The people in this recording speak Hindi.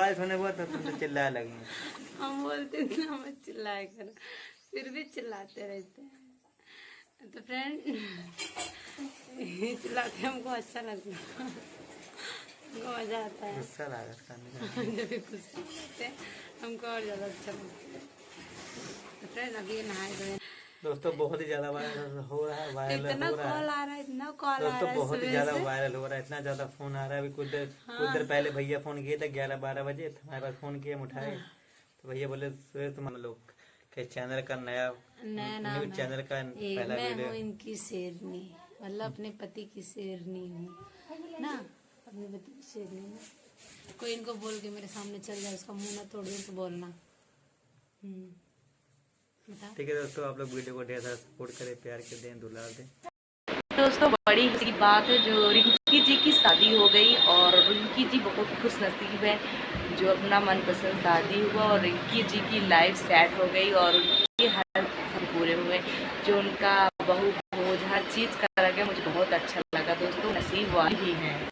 बारिश होने हुआ तो तुम तो चिल्लाए लगी। हम बोलते इतना मत चिल्लाया कर, फिर भी चिल्लाते रहते हैं। तो फ्रेंड चिल्लाते हमको अच्छा लगता है, हमको मजा आता है। गुस्सा लागत करने जब भी गुस्सा करते हैं हमको और ज़्यादा अच्छा लगता है। तो फ्रेंड अभी नहाए धोए दोस्तों बहुत ही ज्यादा वायरल हो रहा है, वायरल इतना हो रहा कॉल है आ रहा है, इतना कॉल आ दोस्तों, रहा है बहुत ही सुबह ज्यादा से। वायरल हो रहा है, इतना ज्यादा फोन आ रहा है। अभी कुछ देर पहले भैया फोन किए थे 11-12 बजे, तो हमारे पास फोन किए, हम उठाए तो भैया बोले तुम लोग के चैनल का नया नाम न्यूज चैनल का है पहला मैं वीडियो। हूँ इनकी शेरनी, मतलब अपने पति की शेरनी हूँ ना, अपने पति की शेरनी हूँ। कोई इनको बोल के मेरे सामने चल जाए, उसका मुंह ना तोड़ दे तो बोलना। बता ठीक है दोस्तों, आप लोग वीडियो को ढेर सारा सपोर्ट करें, प्यार के दें, दुलार दें। दोस्तों बड़ी ही बात है जो रिंकी जी की शादी हो गई और रिंकी जी बहुत खुश नसीब है जो अपना मनपसंद शादी हुआ और रिंकी जी की लाइफ सेट हो गई और उनके हर सब पूरे हुए, जो उनका बहू भोज हर चीज़ करा गया, मुझे बहुत अच्छा लगा दोस्तों, नसीब वाली ही है।